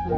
Guys,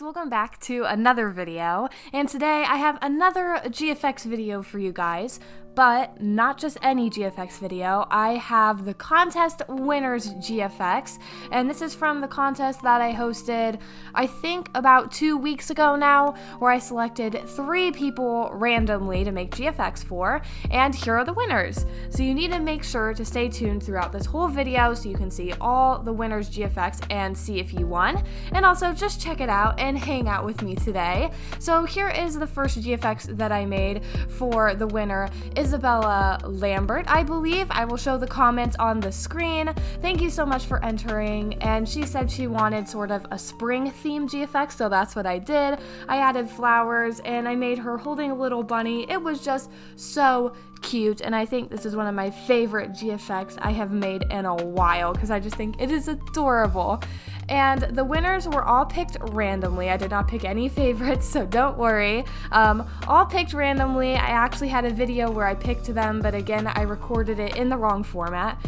welcome back to another video, and today I have another GFX video for you guys, but not just any GFX video. I have the contest winners GFX, and this is from the contest that I hosted, I think about 2 weeks ago now, where I selected 3 people randomly to make GFX for, and here are the winners. So you need to make sure to stay tuned throughout this whole video so you can see all the winners GFX and see if you won, and also just check it out and hang out with me today. So here is the first GFX that I made for the winner, Isabella Lambert, I believe. I will show the comments on the screen. Thank you so much for entering, and she said she wanted sort of a spring theme GFX, so that's what I did. I added flowers and I made her holding a little bunny. It was just so cute, and I think this is one of my favorite GFX I have made in a while because I just think it is adorable. And the winners were all picked randomly. I did not pick any favorites, so don't worry. All picked randomly. I actually had a video where I picked them, but again, I recorded it in the wrong format.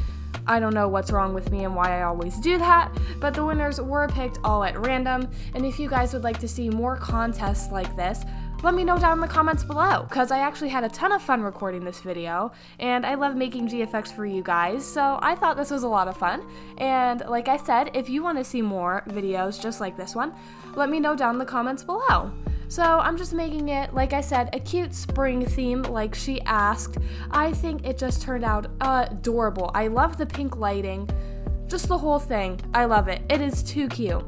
I don't know what's wrong with me and why I always do that, but the winners were picked all at random. And if you guys would like to see more contests like this, let me know down in the comments below, because I actually had a ton of fun recording this video, and I love making GFX for you guys, so I thought this was a lot of fun. And like I said, if you want to see more videos just like this one, let me know down in the comments below. So I'm just making it, like I said, a cute spring theme like she asked. I think it just turned out adorable. I love the pink lighting, just the whole thing. I love it. It is too cute.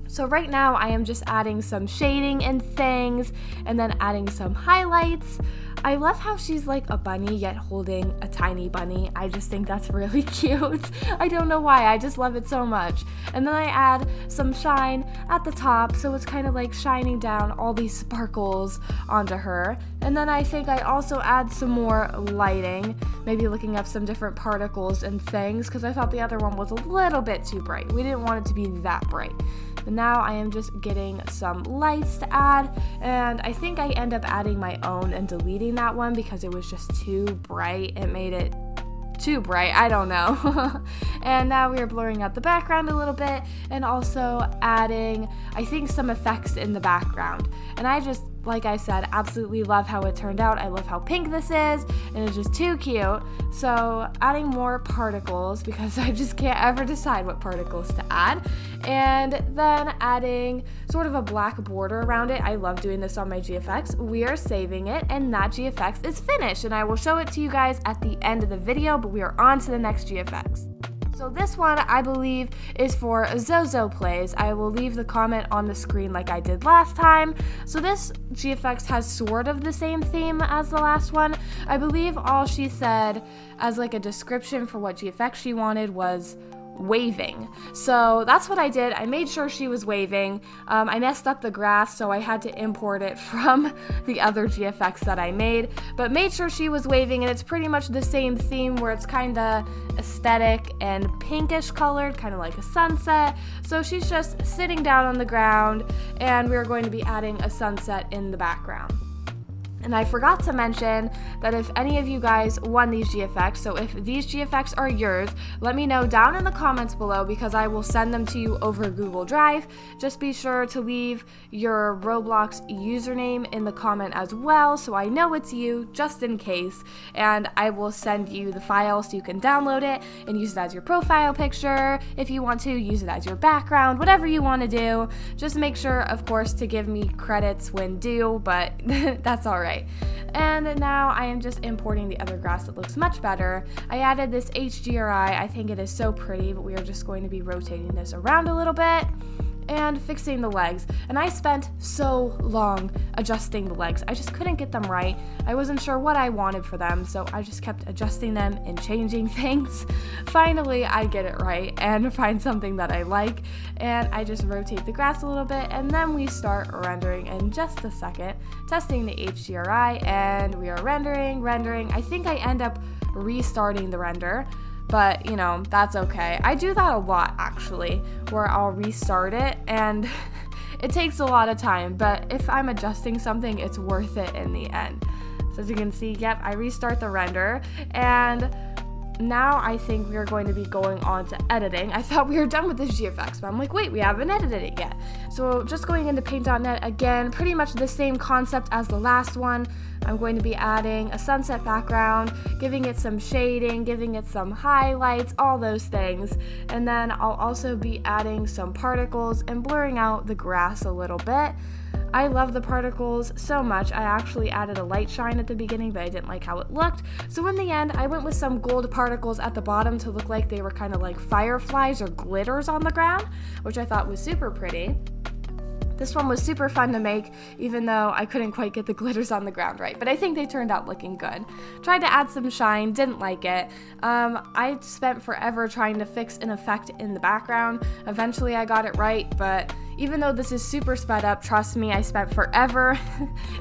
So right now I am just adding some shading and things, and then adding some highlights. I love how she's like a bunny yet holding a tiny bunny. I just think that's really cute. I don't know why, I just love it so much. And then I add some shine at the top, so it's kind of like shining down all these sparkles onto her. And then I think I also add some more lighting, maybe looking up some different particles and things, because I thought the other one was a little bit too bright. We didn't want it to be that bright. But now I am just getting some lights to add, and I think I end up adding my own and deleting that one because it was just too bright. It made it too bright, I don't know. And now we are blurring out the background a little bit and also adding, I think, some effects in the background. And I just, like I said, absolutely love how it turned out. I love how pink this is, and it's just too cute. So adding more particles, because I just can't ever decide what particles to add. And then adding sort of a black border around it. I love doing this on my GFX. We are saving it, and that GFX is finished. And I will show it to you guys at the end of the video, but we are on to the next GFX. So this one, I believe, is for Zozo Plays. I will leave the comment on the screen like I did last time. So this GFX has sort of the same theme as the last one. I believe all she said as like a description for what GFX she wanted was waving. So that's what I did. I made sure she was waving. I messed up the grass, so I had to import it from the other GFX that I made, but made sure she was waving, and it's pretty much the same theme where it's kind of aesthetic and pinkish colored, kind of like a sunset. So she's just sitting down on the ground, and we're going to be adding a sunset in the background. And I forgot to mention that if any of you guys won these GFX, so if these GFX are yours, let me know down in the comments below, because I will send them to you over Google Drive. Just be sure to leave your Roblox username in the comment as well, so I know it's you, just in case. And I will send you the file so you can download it and use it as your profile picture. If you want to, use it as your background, whatever you want to do. Just make sure, of course, to give me credits when due, but that's alright. And now I am just importing the other grass that looks much better. I added this 𝐻DRI. I think it is so pretty, but we are just going to be rotating this around a little bit and fixing the legs. And I spent so long adjusting the legs. I just couldn't get them right. I wasn't sure what I wanted for them, so I just kept adjusting them and changing things. Finally, I get it right and find something that I like, and I just rotate the grass a little bit, and then we start rendering in just a second, testing the 𝐻DRI, and we are rendering. I think I end up restarting the render, but you know, that's okay. I do that a lot actually, where I'll restart it and it takes a lot of time, but if I'm adjusting something, it's worth it in the end. So as you can see, yep, I restart the render, and now I think we are going to be going on to editing. I thought we were done with this GFX, but I'm like, wait, we haven't edited it yet. So just going into paint.net again, pretty much the same concept as the last one. I'm going to be adding a sunset background, giving it some shading, giving it some highlights, all those things. And then I'll also be adding some particles and blurring out the grass a little bit. I love the particles so much. I actually added a light shine at the beginning, but I didn't like how it looked. So in the end, I went with some gold particles at the bottom to look like they were kind of like fireflies or glitters on the ground, which I thought was super pretty. This one was super fun to make, even though I couldn't quite get the glitters on the ground right, but I think they turned out looking good. Tried to add some shine, didn't like it. I spent forever trying to fix an effect in the background. Eventually I got it right, but even though this is super sped up, trust me, I spent forever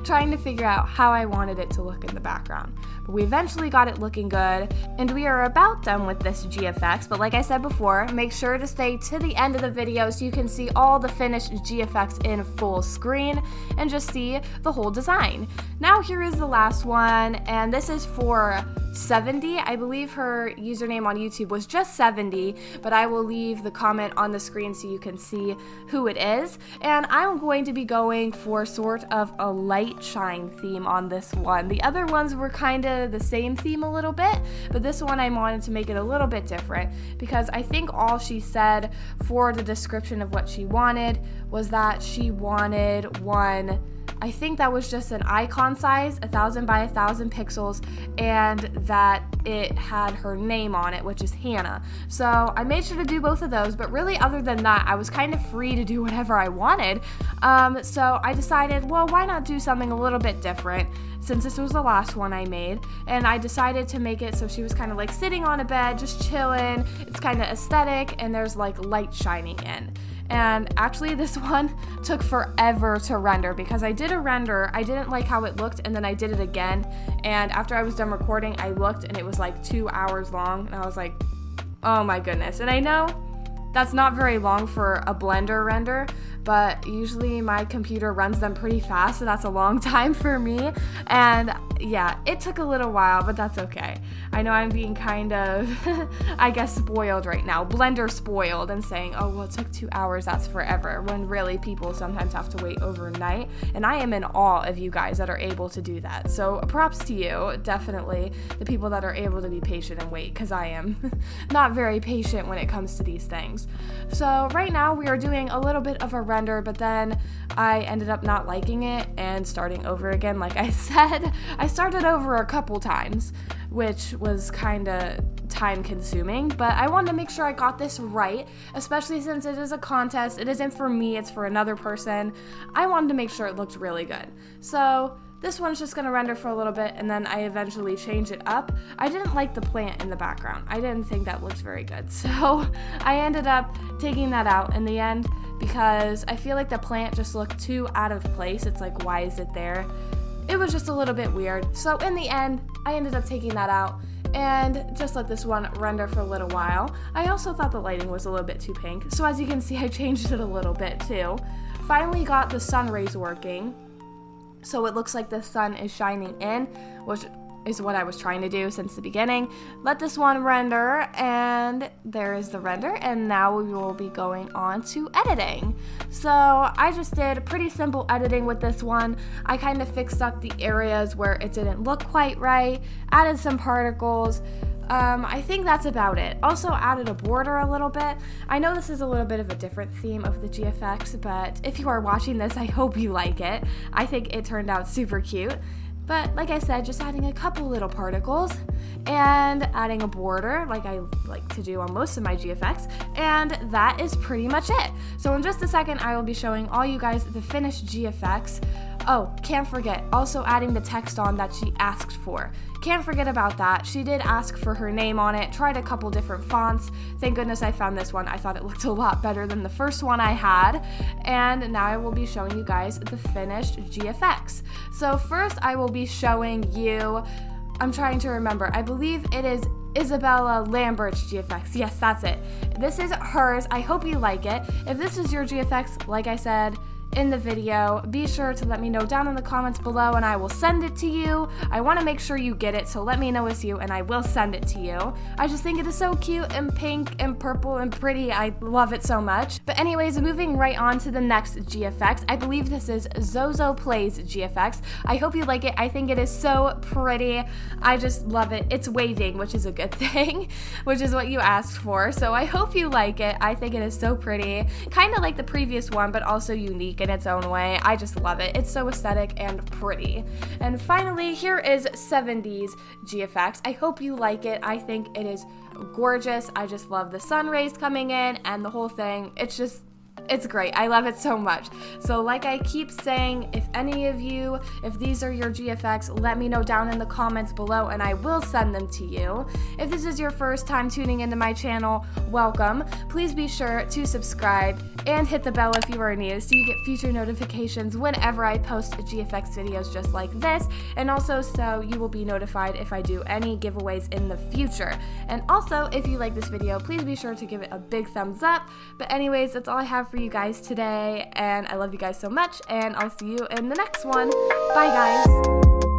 trying to figure out how I wanted it to look in the background. But we eventually got it looking good, and we are about done with this GFX, but like I said before, make sure to stay to the end of the video so you can see all the finished GFX in full screen and just see the whole design. Now here is the last one, and this is for 70. I believe her username on YouTube was just 70, but I will leave the comment on the screen so you can see who it is. And I'm going to be going for sort of a light shine theme on this one. The other ones were kind of the same theme a little bit, but this one I wanted to make it a little bit different because I think all she said for the description of what she wanted was that she wanted one, I think that was just an icon size, 1000 by 1000 pixels, and that it had her name on it, which is Hannah. So I made sure to do both of those, but really other than that, I was kind of free to do whatever I wanted. So I decided, well, why not do something a little bit different since this was the last one I made, and I decided to make it so she was kind of like sitting on a bed, just chilling. It's kind of aesthetic, and there's like light shining in. And actually this one took forever to render because I did a render, I didn't like how it looked, and then I did it again, and after I was done recording, I looked and it was like 2 hours long, and I was like, oh my goodness. And I know that's not very long for a Blender render, but usually my computer runs them pretty fast, so that's a long time for me. And yeah, it took a little while, but that's okay. I know I'm being kind of, I guess, spoiled right now. Blender spoiled and saying, oh, well, it took 2 hours, that's forever, when really people sometimes have to wait overnight. And I am in awe of you guys that are able to do that. So props to you, definitely, the people that are able to be patient and wait, because I am not very patient when it comes to these things. So right now we are doing a little bit of a render, but then I ended up not liking it and starting over again. Like I said, I started over a couple times, which was kind of time consuming, but I wanted to make sure I got this right, especially since it is a contest. It isn't for me, it's for another person. I wanted to make sure it looked really good. So this one's just gonna render for a little bit, and then I eventually change it up. I didn't like the plant in the background. I didn't think that looked very good. So I ended up taking that out in the end because I feel like the plant just looked too out of place. It's like, why is it there? It was just a little bit weird. So in the end, I ended up taking that out and just let this one render for a little while. I also thought the lighting was a little bit too pink. So as you can see, I changed it a little bit too. Finally got the sun rays working. So it looks like the sun is shining in, which is what I was trying to do since the beginning. Let this one render, and there is the render, and now we will be going on to editing. So I just did pretty simple editing with this one. I kind of fixed up the areas where it didn't look quite right, added some particles. I think that's about it. Also added a border a little bit. I know this is a little bit of a different theme of the GFX, but if you are watching this, I hope you like it. I think it turned out super cute. But like I said, just adding a couple little particles and adding a border like I like to do on most of my GFX, and that is pretty much it. So in just a second, I will be showing all you guys the finished GFX. Oh, can't forget, also adding the text on that she asked for. Can't forget about that. She did ask for her name on it, tried a couple different fonts. Thank goodness I found this one. I thought it looked a lot better than the first one I had. And now I will be showing you guys the finished GFX. So first I will be showing you, I'm trying to remember, I believe it is Isabella Lambert's GFX. Yes, that's it. This is hers. I hope you like it. If this is your GFX, like I said in the video, be sure to let me know down in the comments below and I will send it to you. I want to make sure you get it, so let me know it's you and I will send it to you. I just think it is so cute and pink and purple and pretty. I love it so much. But anyways, moving right on to the next GFX. I believe this is Zozo Plays GFX. I hope you like it. I think it is so pretty. I just love it. It's waving, which is a good thing, which is what you asked for. So I hope you like it. I think it is so pretty. Kind of like the previous one, but also unique in its own way. I just love it. It's so aesthetic and pretty. And finally, here is 70s GFX. I hope you like it. I think it is gorgeous. I just love the sun rays coming in and the whole thing. It's great. I love it so much. So like I keep saying, if any of you, if these are your GFX, let me know down in the comments below and I will send them to you. If this is your first time tuning into my channel, welcome. Please be sure to subscribe and hit the bell if you are new so you get future notifications whenever I post GFX videos just like this, and also so you will be notified if I do any giveaways in the future. And also, if you like this video, please be sure to give it a big thumbs up. But anyways, that's all I have for you guys today, and I love you guys so much, and I'll see you in the next one. Bye guys.